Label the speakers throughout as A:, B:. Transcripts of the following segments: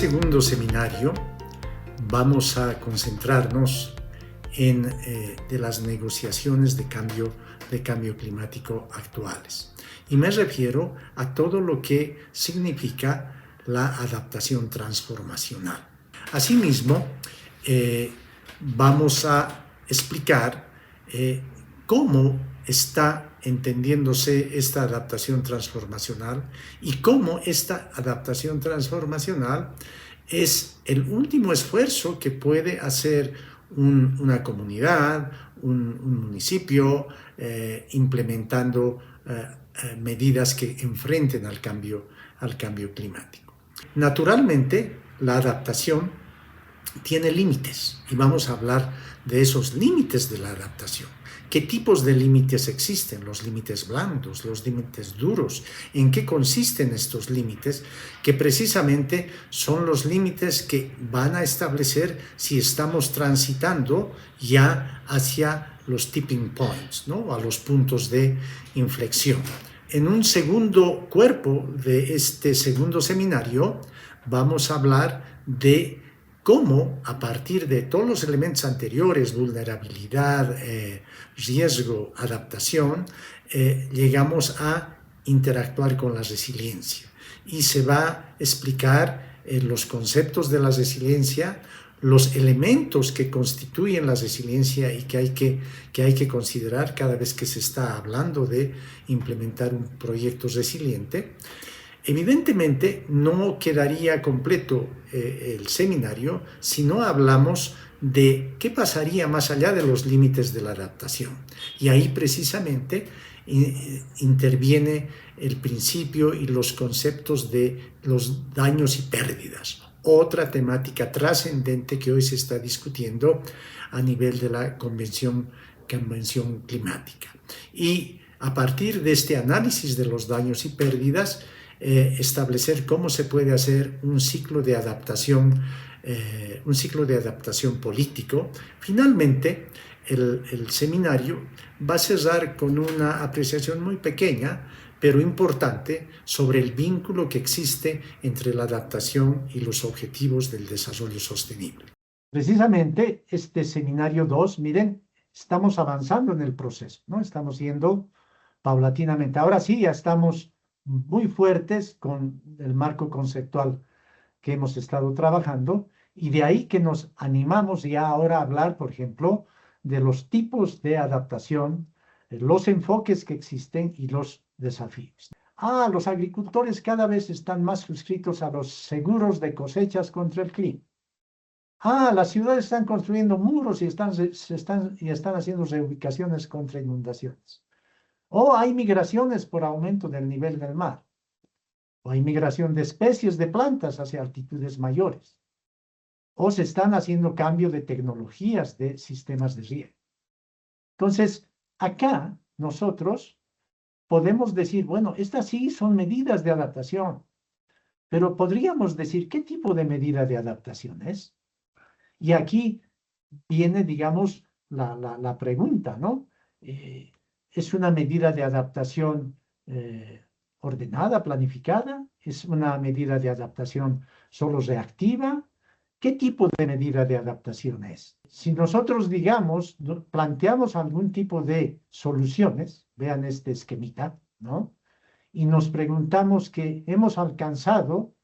A: segundo seminario vamos a concentrarnos en de las negociaciones de cambio climático actuales. Y me refiero a todo lo que significa la adaptación transformacional. Asimismo, vamos a explicar cómo está entendiéndose esta adaptación transformacional y cómo esta adaptación transformacional es el último esfuerzo que puede hacer una comunidad, un municipio, implementando medidas que enfrenten al cambio climático. Naturalmente, la adaptación tiene límites y vamos a hablar de esos límites de la adaptación. ¿Qué tipos de límites existen? Los límites blandos, los límites duros. ¿En qué consisten estos límites? Que precisamente son los límites que van a establecer si estamos transitando ya hacia los tipping points, ¿no? A los puntos de inflexión. En un segundo cuerpo de este segundo seminario vamos a hablar de cómo a partir de todos los elementos anteriores, vulnerabilidad, riesgo, adaptación, llegamos a interactuar con la resiliencia. Y se va a explicar los conceptos de la resiliencia, los elementos que constituyen la resiliencia y que hay que considerar cada vez que se está hablando de implementar un proyecto resiliente. Evidentemente no quedaría completo el seminario si no hablamos de qué pasaría más allá de los límites de la adaptación. Y ahí precisamente interviene el principio y los conceptos de los daños y pérdidas. Otra temática trascendente que hoy se está discutiendo a nivel de la Convención Climática. Y a partir de este análisis de los daños y pérdidas, establecer cómo se puede hacer un ciclo de adaptación político. Finalmente, el seminario va a cerrar con una apreciación muy pequeña, pero importante, sobre el vínculo que existe entre la adaptación y los objetivos del desarrollo sostenible. Precisamente este seminario 2, miren, estamos avanzando en el proceso, ¿no? Estamos yendo paulatinamente. Ahora sí, ya estamos muy fuertes con el marco conceptual que hemos estado trabajando, y de ahí que nos animamos ya ahora a hablar, por ejemplo, de los tipos de adaptación, los enfoques que existen y los desafíos. Los agricultores cada vez están más suscritos a los seguros de cosechas contra el clima. Las ciudades están construyendo muros y están haciendo reubicaciones contra inundaciones. O hay migraciones por aumento del nivel del mar. O hay migración de especies de plantas hacia altitudes mayores. O se están haciendo cambio de tecnologías de sistemas de riego. Entonces, acá nosotros podemos decir, bueno, estas sí son medidas de adaptación, pero podríamos decir, ¿qué tipo de medida de adaptación es? Y aquí viene, digamos, la pregunta, ¿no? ¿Es una medida de adaptación ordenada, planificada? ¿Es una medida de adaptación solo reactiva? ¿Qué tipo de medida de adaptación es? Si nosotros, digamos, planteamos algún tipo de soluciones, vean este esquemita, ¿no? Y nos preguntamos que hemos alcanzado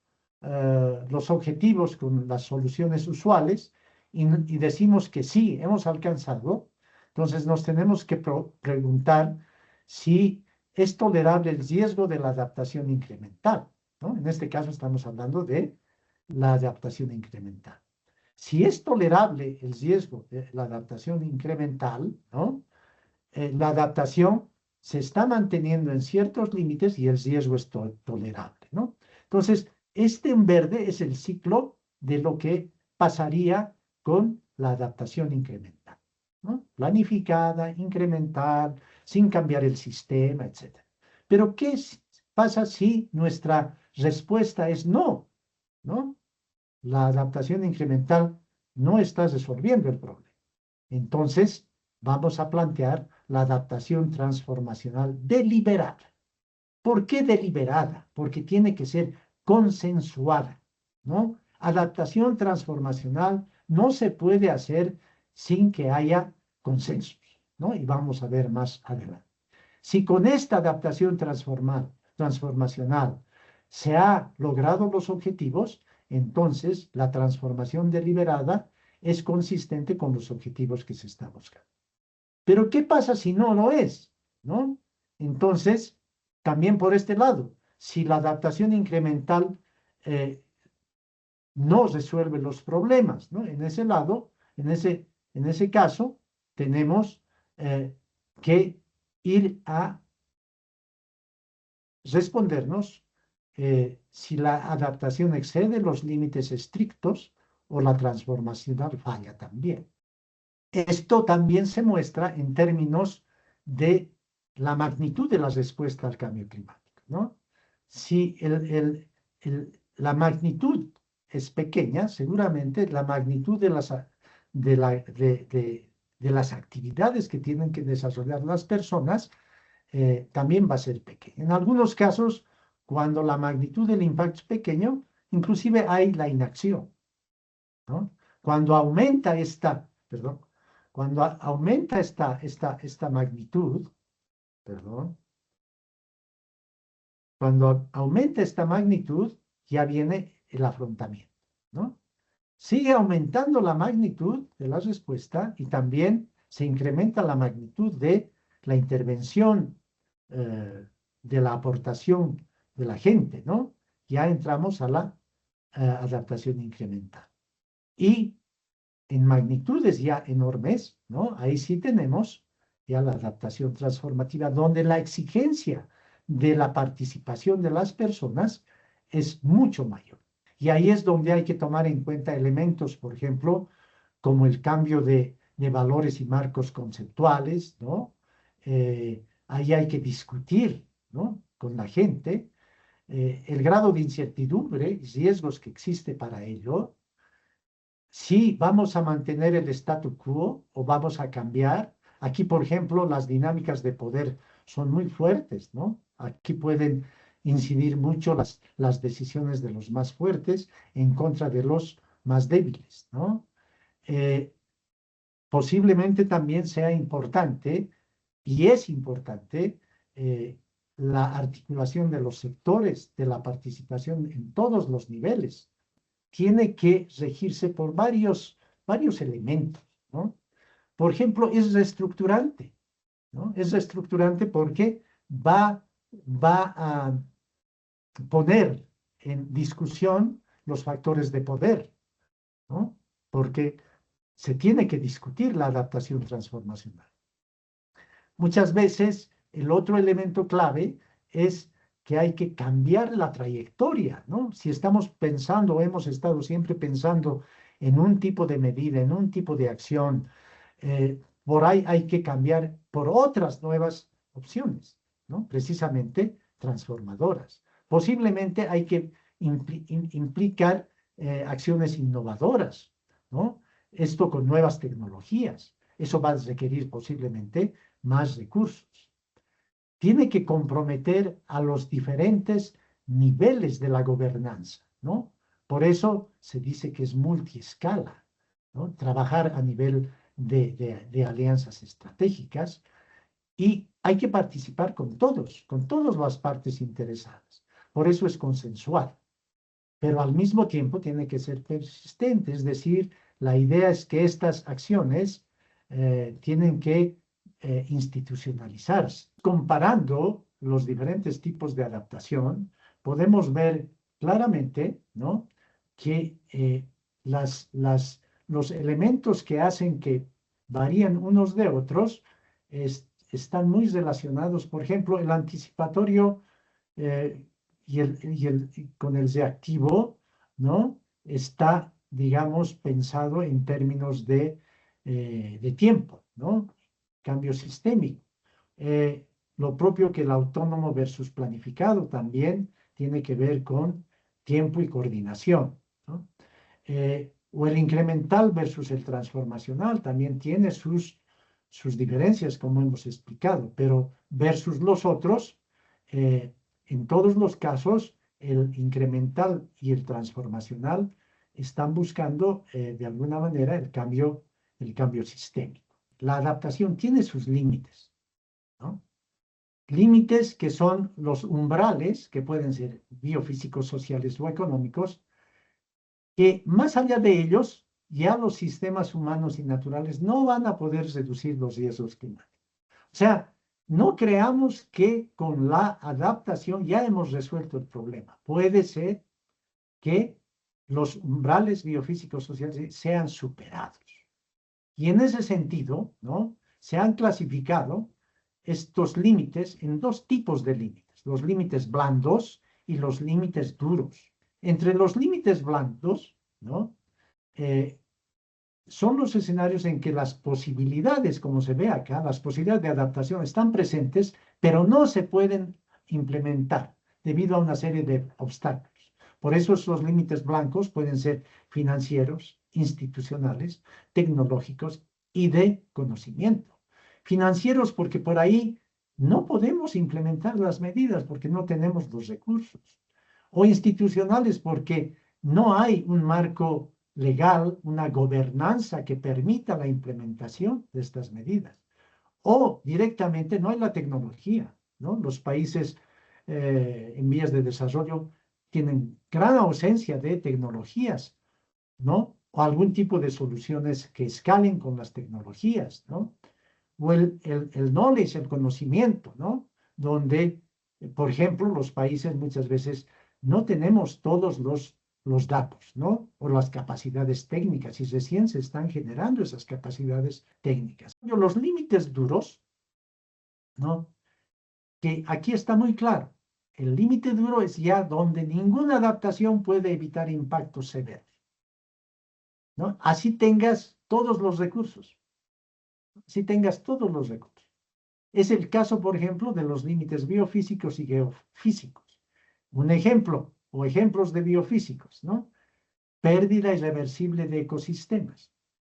A: los objetivos con las soluciones usuales y decimos que sí, hemos alcanzado, entonces nos tenemos que preguntar si es tolerable el riesgo de la adaptación incremental, ¿no? En este caso estamos hablando de la adaptación incremental. Si es tolerable el riesgo de la adaptación incremental, ¿no? La adaptación se está manteniendo en ciertos límites y el riesgo es tolerable, ¿no? Entonces, este en verde es el ciclo de lo que pasaría con la adaptación incremental, ¿no? Planificada, incremental, sin cambiar el sistema, etc. Pero, ¿qué pasa si nuestra respuesta es no? ¿No? La adaptación incremental no está resolviendo el problema. Entonces, vamos a plantear la adaptación transformacional deliberada. ¿Por qué deliberada? Porque tiene que ser consensuada, ¿no?
B: adaptación transformacional no se puede hacer sin que haya consensos, ¿no? Y vamos a ver más adelante. Si con esta adaptación transformacional se ha logrado los objetivos, entonces la transformación deliberada es consistente con los objetivos que se está buscando. Pero ¿qué pasa si no lo es? ¿No? Entonces, también por este lado, si la adaptación incremental no resuelve los problemas, ¿no? En ese lado, en ese caso, tenemos que ir a respondernos si la adaptación excede los límites estrictos o la transformacional falla también. Esto también se muestra en términos de la magnitud de la respuesta al cambio climático, ¿no? Si la magnitud es pequeña, seguramente la magnitud de las actividades que tienen que desarrollar las personas también va a ser pequeña. En algunos casos, cuando la magnitud del impacto es pequeño, inclusive hay la inacción, ¿no? Cuando aumenta esta magnitud, cuando aumenta esta magnitud, ya viene el afrontamiento, ¿no? Sigue aumentando la magnitud de la respuesta y también se incrementa la magnitud de la intervención, de la aportación de la gente, ¿no? Ya entramos a la adaptación incremental. Y en magnitudes ya enormes, ¿no? Ahí sí tenemos ya la adaptación transformativa, donde la exigencia de la participación de las personas es mucho mayor. Y ahí es donde hay que tomar en cuenta elementos, por ejemplo, como el cambio de valores y marcos conceptuales, ¿no? Ahí hay que discutir, ¿no? Con la gente el grado de incertidumbre y riesgos que existe para ello, si vamos a mantener el statu quo o vamos a cambiar. Aquí, por ejemplo, las dinámicas de poder son muy fuertes, ¿no? Aquí pueden incidir mucho las decisiones de los más fuertes en contra de los más débiles, ¿no? Posiblemente también sea importante, y es importante, la articulación de los sectores de la participación en todos los niveles. Tiene que regirse por varios elementos, ¿no? Por ejemplo, es reestructurante, ¿no? Es reestructurante porque va a poner en discusión los factores de poder, ¿no? Porque se tiene que discutir la adaptación transformacional. Muchas veces el otro elemento clave es que hay que cambiar la trayectoria, ¿no? Si estamos pensando, hemos estado siempre pensando en un tipo de medida, en un tipo de acción, por ahí hay que cambiar por otras nuevas opciones, ¿no? Precisamente transformadoras. Posiblemente hay que implicar acciones innovadoras, ¿no? Esto con nuevas tecnologías. Eso va a requerir posiblemente más recursos. Tiene que comprometer a los diferentes niveles de la gobernanza, ¿no? Por eso se dice que es multiescala, ¿no? Trabajar a nivel de alianzas estratégicas, y hay que participar con todas las partes interesadas. Por eso es consensual, pero al mismo tiempo tiene que ser persistente, es decir, la idea es que estas acciones tienen que institucionalizarse. Comparando los diferentes tipos de adaptación, podemos ver claramente, ¿no?, que los elementos que hacen que varían unos de otros están muy relacionados. Por ejemplo, el anticipatorio con el reactivo, ¿no?, está, digamos, pensado en términos de tiempo, ¿no? Cambio sistémico. Lo propio que el autónomo versus planificado también tiene que ver con tiempo y coordinación, ¿no? O el incremental versus el transformacional también tiene sus diferencias, como hemos explicado, pero versus los otros, en todos los casos, el incremental y el transformacional están buscando de alguna manera el cambio sistémico. La adaptación tiene sus límites, ¿no? Límites que son los umbrales, que pueden ser biofísicos, sociales o económicos, que más allá de ellos, ya los sistemas humanos y naturales no van a poder reducir los riesgos climáticos. O sea, no creamos que con la adaptación ya hemos resuelto el problema. Puede ser que los umbrales biofísicos sociales sean superados. Y en ese sentido, ¿no?, se han clasificado estos límites en dos tipos de límites, los límites blandos y los límites duros. Entre los límites blandos, ¿no?, son los escenarios en que las posibilidades, como se ve acá, las posibilidades de adaptación están presentes, pero no se pueden implementar debido a una serie de obstáculos. Por eso esos límites blancos pueden ser financieros, institucionales, tecnológicos y de conocimiento. Financieros porque por ahí no podemos implementar las medidas porque no tenemos los recursos. O institucionales porque no hay un marco legal, una gobernanza que permita la implementación de estas medidas. O directamente no hay la tecnología, ¿no? Los países en vías de desarrollo tienen gran ausencia de tecnologías, ¿no? O algún tipo de soluciones que escalen con las tecnologías, ¿no? O el knowledge, el conocimiento, ¿no? Donde, por ejemplo, los países muchas veces no tenemos todos los datos, ¿no? O las capacidades técnicas, y recién se están generando esas capacidades técnicas. Los límites duros, ¿no?, que aquí está muy claro. El límite duro es ya donde ninguna adaptación puede evitar impactos severos, ¿no? Así tengas todos los recursos. Así tengas todos los recursos. Es el caso, por ejemplo, de los límites biofísicos y geofísicos. Un ejemplo, o ejemplos de biofísicos, ¿no? Pérdida irreversible de ecosistemas,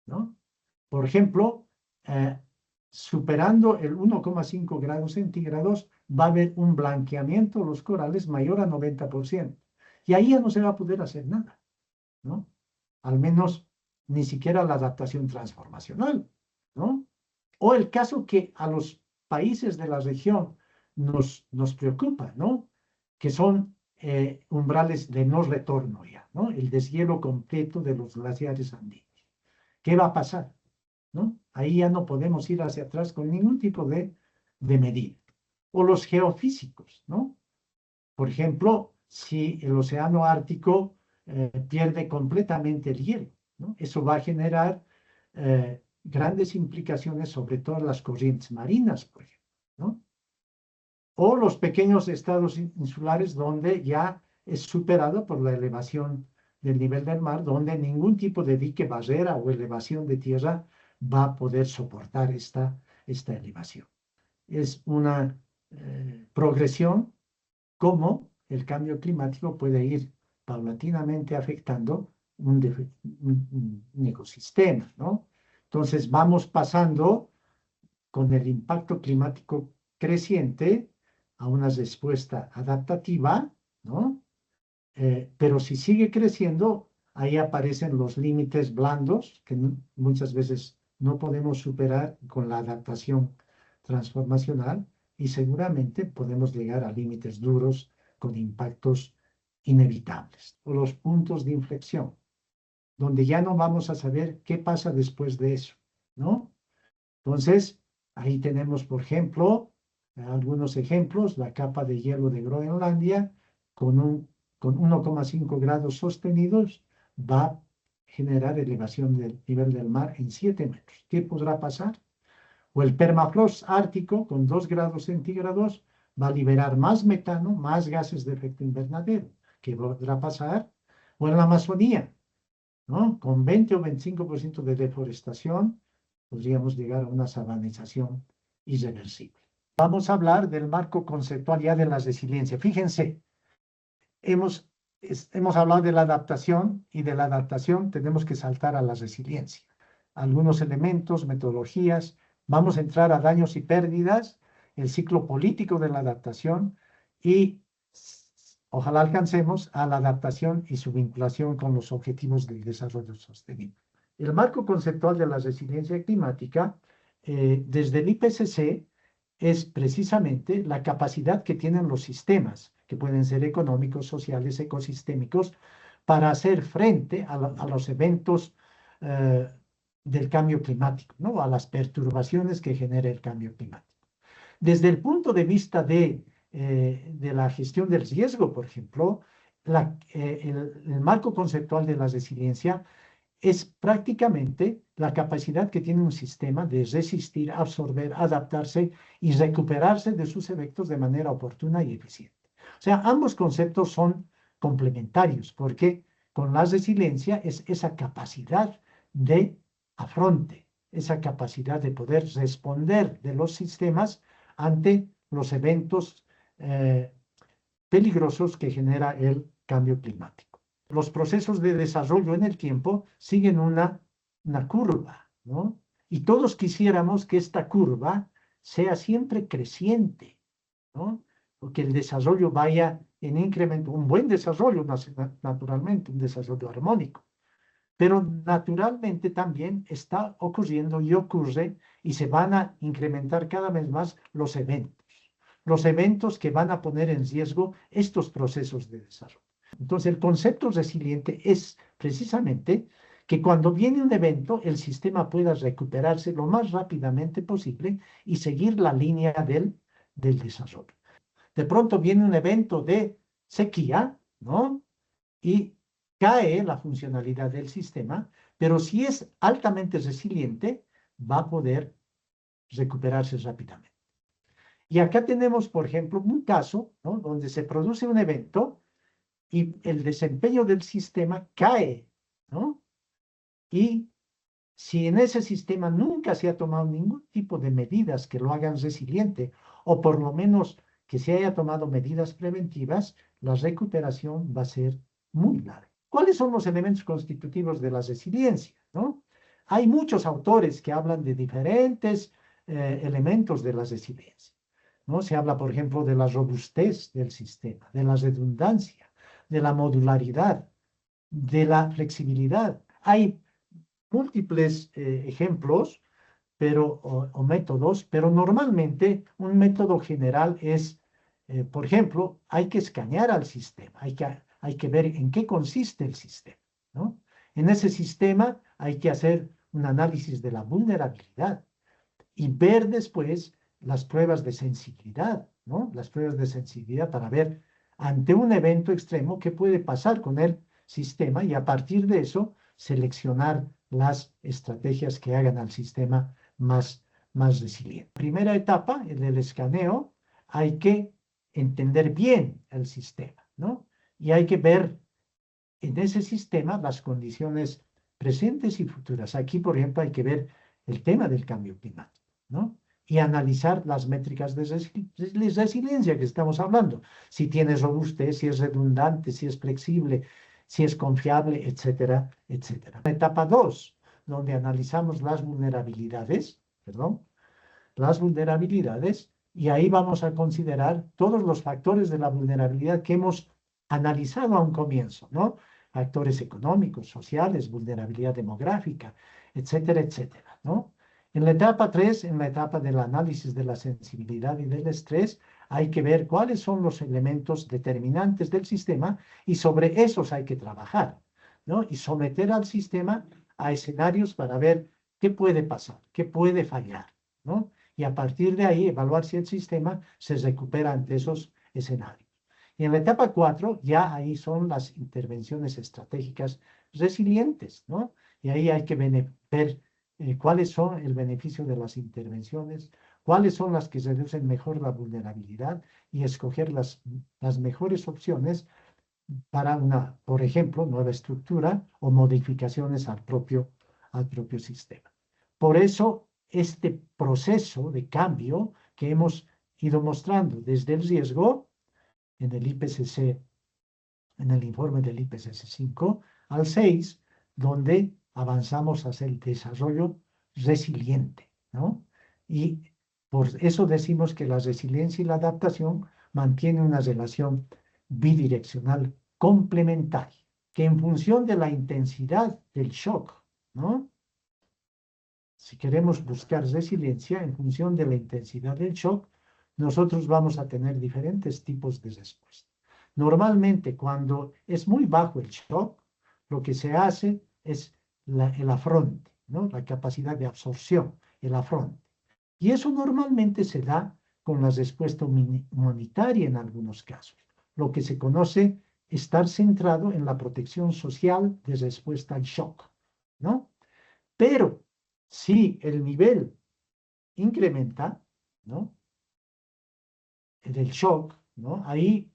B: ¿no? Por ejemplo, superando el 1,5 grados centígrados, va a haber un blanqueamiento de los corales mayor a 90%. Y ahí ya no se va a poder hacer nada, ¿no? Al menos ni siquiera la adaptación transformacional, ¿no? O el caso que a los países de la región nos preocupa, ¿no? Que son umbrales de no retorno ya, ¿no? El deshielo completo de los glaciares andinos. ¿Qué va a pasar? ¿No? Ahí ya no podemos ir hacia atrás con ningún tipo de medida. O los geofísicos, ¿no? Por ejemplo, si el océano Ártico pierde completamente el hielo, ¿no? Eso va a generar grandes implicaciones sobre todas las corrientes marinas, por ejemplo, ¿no? O los pequeños estados insulares donde ya es superado por la elevación del nivel del mar, donde ningún tipo de dique, barrera o elevación de tierra va a poder soportar esta elevación. Es una progresión como el cambio climático puede ir paulatinamente afectando un ecosistema, ¿no? Entonces vamos pasando con el impacto climático creciente a una respuesta adaptativa, ¿no? Pero si sigue creciendo, ahí aparecen los límites blandos que muchas veces no podemos superar con la adaptación transformacional y seguramente podemos llegar a límites duros con impactos inevitables o los puntos de inflexión, donde ya no vamos a saber qué pasa después de eso, ¿no? Entonces, ahí tenemos, por ejemplo, algunos ejemplos, la capa de hielo de Groenlandia con 1,5 grados sostenidos va a generar elevación del nivel del mar en 7 metros. ¿Qué podrá pasar? O el permafrost ártico con 2 grados centígrados va a liberar más metano, más gases de efecto invernadero. ¿Qué podrá pasar? O en la Amazonía, ¿no? Con 20 o 25% de deforestación, podríamos llegar a una sabanización irreversible. Vamos a hablar del marco conceptual ya de la resiliencia. Fíjense, hemos hablado de la adaptación y de la adaptación tenemos que saltar a la resiliencia. Algunos elementos, metodologías, vamos a entrar a daños y pérdidas, el ciclo político de la adaptación y ojalá alcancemos a la adaptación y su vinculación con los objetivos del desarrollo sostenible. El marco conceptual de la resiliencia climática, desde el IPCC, es precisamente la capacidad que tienen los sistemas, que pueden ser económicos, sociales, ecosistémicos, para hacer frente a los eventos del cambio climático, ¿no? A las perturbaciones que genera el cambio climático. Desde el punto de vista de la gestión del riesgo, por ejemplo, el marco conceptual de la resiliencia es prácticamente la capacidad que tiene un sistema de resistir, absorber, adaptarse y recuperarse de sus efectos de manera oportuna y eficiente. O sea, ambos conceptos son complementarios porque con la resiliencia es esa capacidad de afronte, esa capacidad de poder responder de los sistemas ante los eventos peligrosos que genera el cambio climático. Los procesos de desarrollo en el tiempo siguen una curva, ¿no? Y todos quisiéramos que esta curva sea siempre creciente, ¿no? Que el desarrollo vaya en incremento, un buen desarrollo, naturalmente, un desarrollo armónico. Pero naturalmente también está ocurriendo y ocurre y se van a incrementar cada vez más los eventos que van a poner en riesgo estos procesos de desarrollo. Entonces, el concepto resiliente es precisamente que cuando viene un evento, el sistema pueda recuperarse lo más rápidamente posible y seguir la línea del desarrollo. De pronto viene un evento de sequía, ¿no? Y cae la funcionalidad del sistema, pero si es altamente resiliente, va a poder recuperarse rápidamente. Y acá tenemos, por ejemplo, un caso, ¿no? Donde se produce un evento y el desempeño del sistema cae, ¿no? Y si en ese sistema nunca se ha tomado ningún tipo de medidas que lo hagan resiliente, o por lo menos que se haya tomado medidas preventivas, la recuperación va a ser muy larga. ¿Cuáles son los elementos constitutivos de la resiliencia, ¿no? Hay muchos autores que hablan de diferentes elementos de la resiliencia, ¿no? Se habla, por ejemplo, de la robustez del sistema, de la redundancia, de la modularidad, de la flexibilidad. Hay múltiples ejemplos o métodos, pero normalmente un método general es, por ejemplo, hay que escanear al sistema, hay que ver en qué consiste el sistema, ¿no? En ese sistema hay que hacer un análisis de la vulnerabilidad y ver después las pruebas de sensibilidad, ¿no? Las pruebas de sensibilidad para ver ante un evento extremo qué puede pasar con el sistema y a partir de eso seleccionar las estrategias que hagan al sistema más resiliente. Primera etapa, en el escaneo, hay que entender bien el sistema, ¿no? Y hay que ver en ese sistema las condiciones presentes y futuras. Aquí, por ejemplo, hay que ver el tema del cambio climático, ¿no? Y analizar las métricas de resiliencia que estamos hablando. Si tiene robustez, si es redundante, si es flexible, si es confiable, etcétera, etcétera. Etapa 2, donde analizamos las vulnerabilidades, y ahí vamos a considerar todos los factores de la vulnerabilidad que hemos analizado a un comienzo, ¿no? Factores económicos, sociales, vulnerabilidad demográfica, etcétera, etcétera, ¿no? En la etapa 3, en la etapa del análisis de la sensibilidad y del estrés, hay que ver cuáles son los elementos determinantes del sistema y sobre esos hay que trabajar, ¿no? Y someter al sistema a escenarios para ver qué puede pasar, qué puede fallar, ¿no? Y a partir de ahí evaluar si el sistema se recupera ante esos escenarios. Y en la etapa 4, ya ahí son las intervenciones estratégicas resilientes, ¿no? Y ahí hay que ver cuáles son el beneficio de las intervenciones, cuáles son las que reducen mejor la vulnerabilidad y escoger las mejores opciones para una, por ejemplo, nueva estructura o modificaciones al propio sistema. Por eso, este proceso de cambio que hemos ido mostrando desde el riesgo en el IPCC, en el informe del IPCC 5 al 6, donde avanzamos hacia el desarrollo resiliente, ¿no? Y por eso decimos que la resiliencia y la adaptación mantienen una relación bidireccional complementaria, que en función de la intensidad del shock, ¿no? Si queremos buscar resiliencia en función de la intensidad del shock, nosotros vamos a tener diferentes tipos de respuesta. Normalmente, cuando es muy bajo el shock, lo que se hace es el afronte, ¿no? La capacidad de absorción, el afronte. Y eso normalmente se da con la respuesta inmunitaria en algunos casos, lo que se conoce estar centrado en la protección social de respuesta al shock, ¿no? Pero si el nivel incrementa, ¿no? Del shock, ¿no? Ahí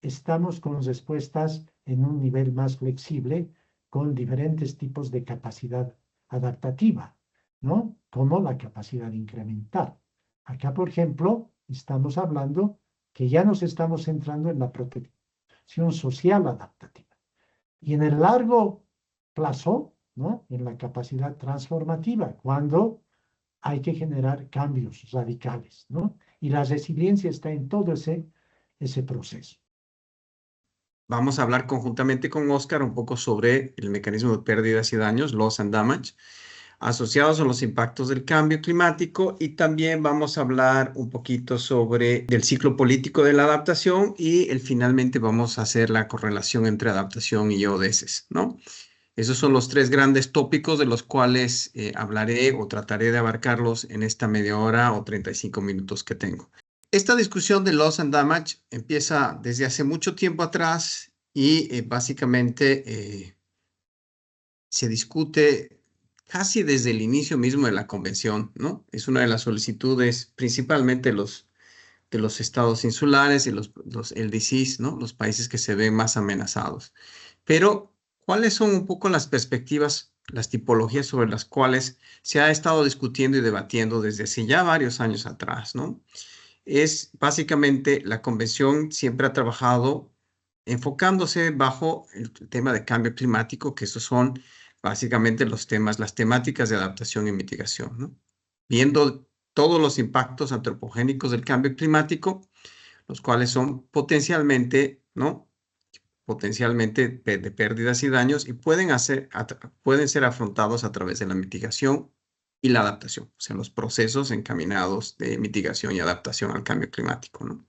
B: estamos con respuestas en un nivel más flexible, con diferentes tipos de capacidad adaptativa, ¿no? Como la capacidad incremental. Acá, por ejemplo, estamos hablando que ya nos estamos centrando en la protección social adaptativa. Y en el largo plazo, ¿no? En la capacidad transformativa, cuando hay que generar cambios radicales, ¿no? Y la resiliencia está en todo ese proceso.
C: Vamos a hablar conjuntamente con Oscar un poco sobre el mecanismo de pérdidas y daños, loss and damage, asociados a los impactos del cambio climático, y también vamos a hablar un poquito sobre el ciclo político de la adaptación y finalmente vamos a hacer la correlación entre adaptación y ODS, ¿no? Esos son los tres grandes tópicos de los cuales hablaré o trataré de abarcarlos en esta media hora o 35 minutos que tengo. Esta discusión de loss and damage empieza desde hace mucho tiempo atrás y básicamente se discute casi desde el inicio mismo de la convención, ¿no? Es una de las solicitudes principalmente de los estados insulares y los LDCs, ¿no? Los países que se ven más amenazados. Pero, ¿cuáles son un poco las perspectivas, las tipologías sobre las cuales se ha estado discutiendo y debatiendo desde hace ya varios años atrás, ¿no? Es básicamente la convención siempre ha trabajado enfocándose bajo el tema de cambio climático, que esos son básicamente los temas, las temáticas de adaptación y mitigación, ¿no? Viendo todos los impactos antropogénicos del cambio climático, los cuales son potencialmente, ¿no? Potencialmente de pérdidas y daños, y pueden ser afrontados a través de la mitigación y la adaptación, o sea, los procesos encaminados de mitigación y adaptación al cambio climático, ¿no?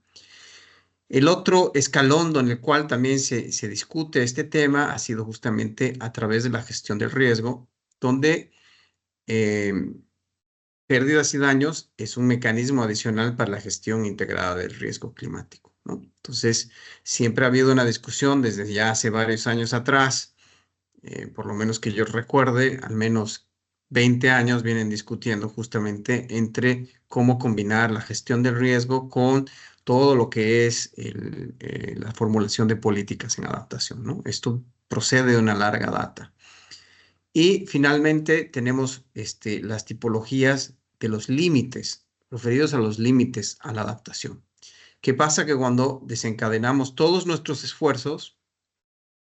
C: El otro escalón en el cual también se discute este tema ha sido justamente a través de la gestión del riesgo, donde pérdidas y daños es un mecanismo adicional para la gestión integrada del riesgo climático, ¿no? Entonces, siempre ha habido una discusión desde ya hace varios años atrás, por lo menos que yo recuerde, al menos 20 años vienen discutiendo justamente entre cómo combinar la gestión del riesgo con todo lo que es la formulación de políticas en adaptación, ¿no? Esto procede de una larga data. Y finalmente tenemos las tipologías de los límites, referidos a los límites a la adaptación. ¿Qué pasa? Que cuando desencadenamos todos nuestros esfuerzos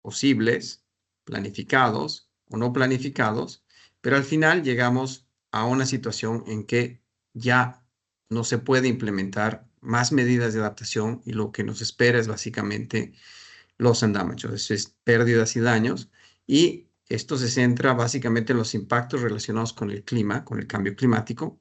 C: posibles, planificados o no planificados, pero al final llegamos a una situación en que ya no se puede implementar más medidas de adaptación y lo que nos espera es básicamente loss and damage, es pérdidas y daños, y esto se centra básicamente en los impactos relacionados con el clima, con el cambio climático,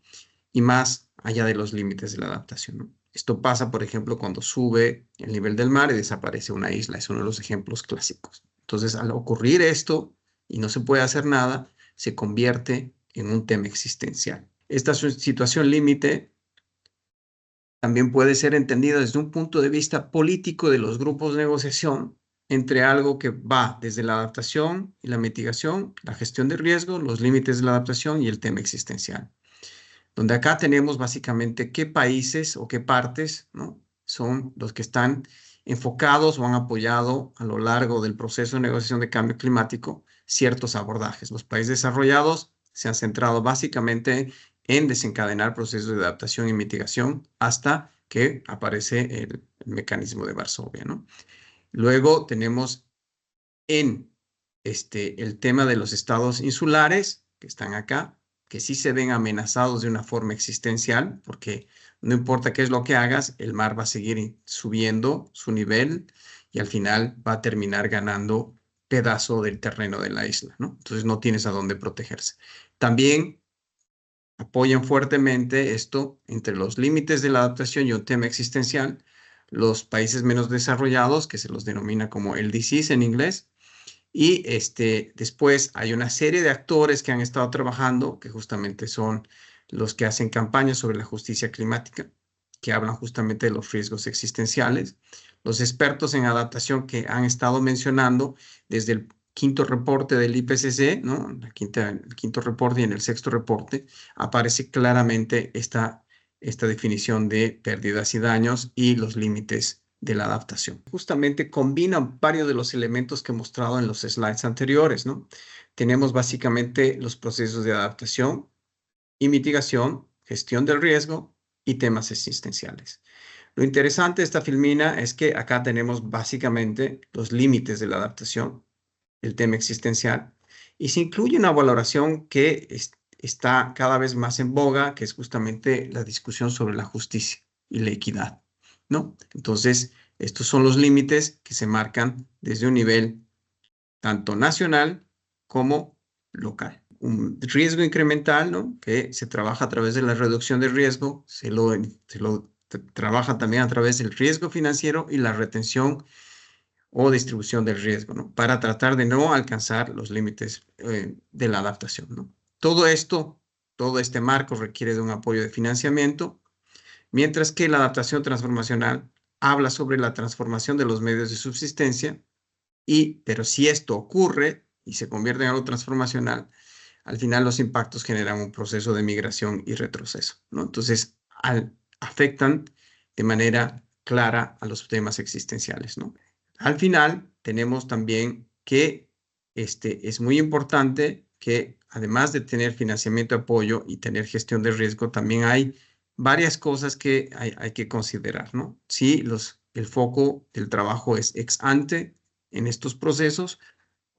C: y más allá de los límites de la adaptación, ¿no? Esto pasa, por ejemplo, cuando sube el nivel del mar y desaparece una isla. Es uno de los ejemplos clásicos. Entonces, al ocurrir esto y no se puede hacer nada, se convierte en un tema existencial. Esta situación límite también puede ser entendida desde un punto de vista político de los grupos de negociación entre algo que va desde la adaptación y la mitigación, la gestión de riesgo, los límites de la adaptación y el tema existencial. Donde acá tenemos básicamente qué países o qué partes, ¿no? Son los que están enfocados o han apoyado a lo largo del proceso de negociación de cambio climático ciertos abordajes. Los países desarrollados se han centrado básicamente en desencadenar procesos de adaptación y mitigación hasta que aparece el mecanismo de Varsovia, ¿no? Luego tenemos en el tema de los estados insulares que están acá, que sí se ven amenazados de una forma existencial, porque no importa qué es lo que hagas, el mar va a seguir subiendo su nivel y al final va a terminar ganando pedazo del terreno de la isla, ¿no? Entonces no tienes a dónde protegerse. También apoyan fuertemente esto entre los límites de la adaptación y un tema existencial, los países menos desarrollados, que se los denomina como LDCs en inglés, y después hay una serie de actores que han estado trabajando, que justamente son los que hacen campañas sobre la justicia climática, que hablan justamente de los riesgos existenciales, los expertos en adaptación que han estado mencionando desde el quinto reporte del IPCC, ¿no? El quinto reporte, y en el sexto reporte aparece claramente esta definición de pérdidas y daños y los límites de la adaptación. Justamente combinan varios de los elementos que he mostrado en los slides anteriores, ¿no? Tenemos básicamente los procesos de adaptación y mitigación, gestión del riesgo y temas existenciales. Lo interesante de esta filmina es que acá tenemos básicamente los límites de la adaptación, el tema existencial, y se incluye una valoración que está cada vez más en boga, que es justamente la discusión sobre la justicia y la equidad, ¿no? Entonces, estos son los límites que se marcan desde un nivel tanto nacional como local. Un riesgo incremental, ¿no? Que se trabaja a través de la reducción de riesgo, se lo trabaja también a través del riesgo financiero y la retención o distribución del riesgo, ¿no? Para tratar de no alcanzar los límites de la adaptación, ¿no? Todo este marco requiere de un apoyo de financiamiento, mientras que la adaptación transformacional habla sobre la transformación de los medios de subsistencia, pero si esto ocurre y se convierte en algo transformacional, al final los impactos generan un proceso de migración y retroceso, ¿no? Entonces, afectan de manera clara a los temas existenciales, ¿no? Al final, tenemos también que es muy importante que, además de tener financiamiento, apoyo y tener gestión de riesgo, también hay varias cosas que hay que considerar, ¿no? Si el foco del trabajo es ex ante en estos procesos,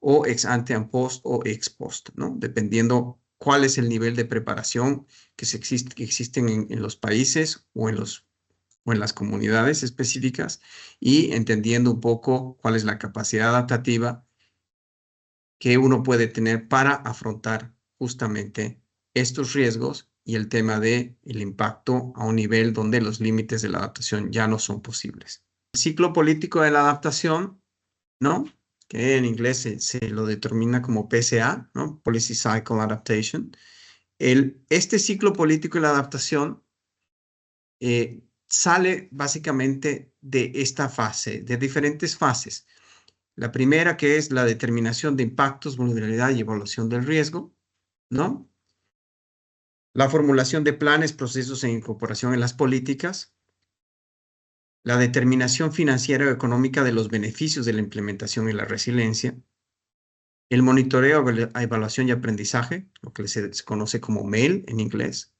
C: o ex ante and post o ex post, ¿no? Dependiendo cuál es el nivel de preparación que existen en los países o en las comunidades específicas, y entendiendo un poco cuál es la capacidad adaptativa que uno puede tener para afrontar justamente estos riesgos y el tema del impacto a un nivel donde los límites de la adaptación ya no son posibles. El ciclo político de la adaptación, ¿no? Que en inglés se lo determina como PCA, ¿no? Policy Cycle Adaptation. Este ciclo político de la adaptación sale básicamente de esta fase, de diferentes fases. La primera, que es la determinación de impactos, vulnerabilidad y evaluación del riesgo, ¿no? La formulación de planes, procesos e incorporación en las políticas. La determinación financiera o económica de los beneficios de la implementación y la resiliencia. El monitoreo, evaluación y aprendizaje, lo que se conoce como MAIL en inglés.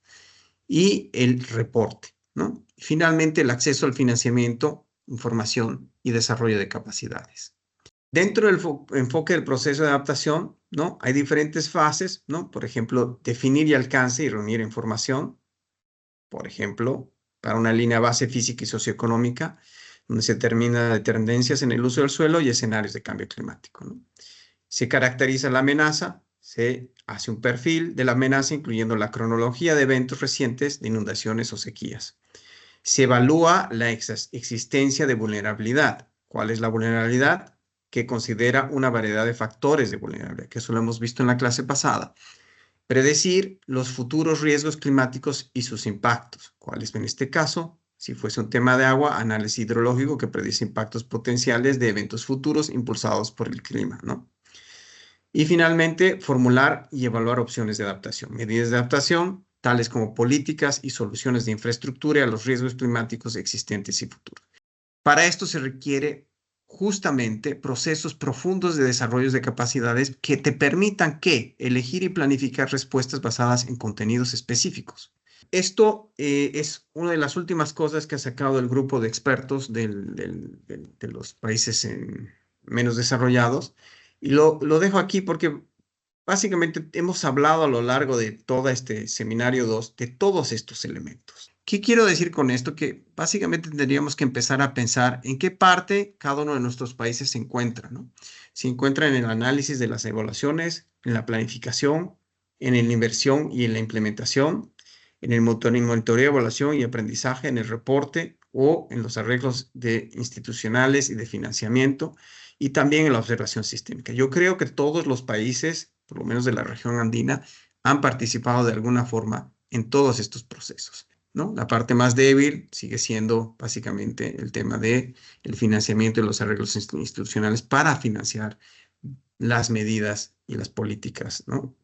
C: Y el reporte, ¿no? Y finalmente, el acceso al financiamiento, información y desarrollo de capacidades. Dentro del enfoque del proceso de adaptación, ¿no? Hay diferentes fases, ¿no? Por ejemplo, definir y alcance y reunir información. Por ejemplo, para una línea base física y socioeconómica, donde se determina de tendencias en el uso del suelo y escenarios de cambio climático, ¿no? Se caracteriza la amenaza, se hace un perfil de la amenaza, incluyendo la cronología de eventos recientes de inundaciones o sequías. Se evalúa la existencia de vulnerabilidad. ¿Cuál es la vulnerabilidad? Que considera una variedad de factores de vulnerabilidad, que eso lo hemos visto en la clase pasada. Predecir los futuros riesgos climáticos y sus impactos. ¿Cuáles en este caso? Si fuese un tema de agua, análisis hidrológico que predice impactos potenciales de eventos futuros impulsados por el clima, ¿no? Y finalmente, formular y evaluar opciones de adaptación. Medidas de adaptación, tales como políticas y soluciones de infraestructura a los riesgos climáticos existentes y futuros. Para esto se requiere justamente procesos profundos de desarrollo de capacidades que te permitan elegir y planificar respuestas basadas en contenidos específicos. Esto es una de las últimas cosas que ha sacado el grupo de expertos de los países menos desarrollados. Y lo dejo aquí porque básicamente hemos hablado a lo largo de todo este seminario 2 de todos estos elementos. ¿Qué quiero decir con esto? Que básicamente tendríamos que empezar a pensar en qué parte cada uno de nuestros países se encuentra, ¿no? Se encuentra en el análisis de las evaluaciones, en la planificación, en la inversión y en la implementación, en el monitoreo, evaluación y aprendizaje, en el reporte o en los arreglos institucionales y de financiamiento, y también en la observación sistémica. Yo creo que todos los países, por lo menos de la región andina, han participado de alguna forma en todos estos procesos, ¿no? La parte más débil sigue siendo básicamente el tema del financiamiento y los arreglos institucionales para financiar las medidas y las políticas, ¿no?,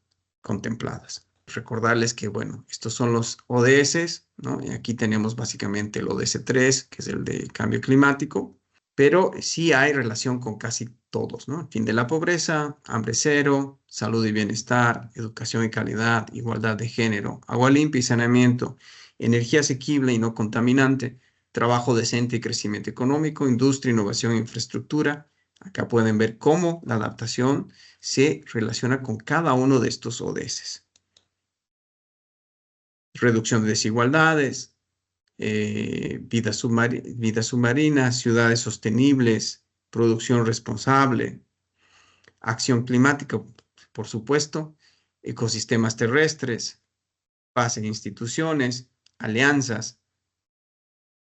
C: contempladas. Recordarles que, bueno, estos son los ODS, ¿no? Y aquí tenemos básicamente el ODS 3, que es el de cambio climático, pero sí hay relación con casi todos, ¿no? Fin de la pobreza, hambre cero, salud y bienestar, educación y calidad, igualdad de género, agua limpia y saneamiento, energía asequible y no contaminante, trabajo decente y crecimiento económico, industria, innovación e infraestructura. Acá pueden ver cómo la adaptación se relaciona con cada uno de estos ODS. Reducción de desigualdades, vida submarina, ciudades sostenibles, producción responsable, acción climática, por supuesto, ecosistemas terrestres, paz en instituciones, alianzas.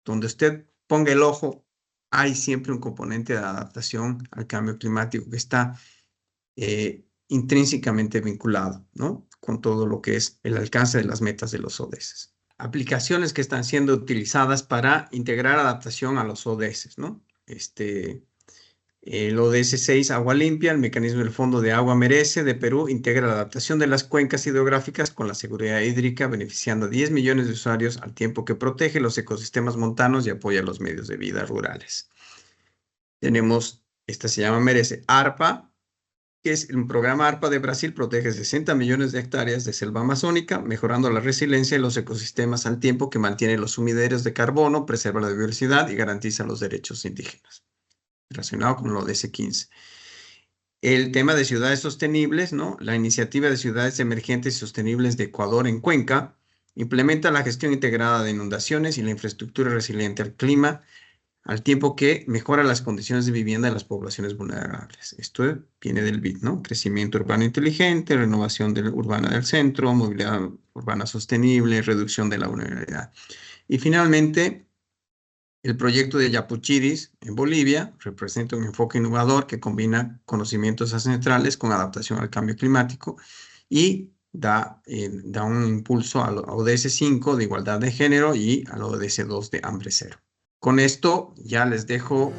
C: Donde usted ponga el ojo, hay siempre un componente de adaptación al cambio climático que está intrínsecamente vinculado, ¿no?, con todo lo que es el alcance de las metas de los ODS. Aplicaciones que están siendo utilizadas para integrar adaptación a los ODS, ¿no? El ODS 6, agua limpia, el mecanismo del Fondo de Agua Merece de Perú integra la adaptación de las cuencas hidrográficas con la seguridad hídrica, beneficiando a 10 millones de usuarios al tiempo que protege los ecosistemas montanos y apoya los medios de vida rurales. Tenemos, esta se llama Merece, ARPA, que es un programa ARPA de Brasil, protege 60 millones de hectáreas de selva amazónica, mejorando la resiliencia de los ecosistemas al tiempo que mantiene los sumideros de carbono, preserva la biodiversidad y garantiza los derechos indígenas, relacionado con lo de ODS 15. El tema de ciudades sostenibles, ¿no? La iniciativa de ciudades emergentes y sostenibles de Ecuador en Cuenca implementa la gestión integrada de inundaciones y la infraestructura resiliente al clima, al tiempo que mejora las condiciones de vivienda de las poblaciones vulnerables. Esto viene del BID, ¿no? Crecimiento urbano inteligente, renovación urbana del centro, movilidad urbana sostenible, reducción de la vulnerabilidad. Y finalmente, el proyecto de Yapuchiris en Bolivia representa un enfoque innovador que combina conocimientos ancestrales con adaptación al cambio climático y da un impulso a ODS 5 de igualdad de género y a ODS 2 de hambre cero. Con esto ya les dejo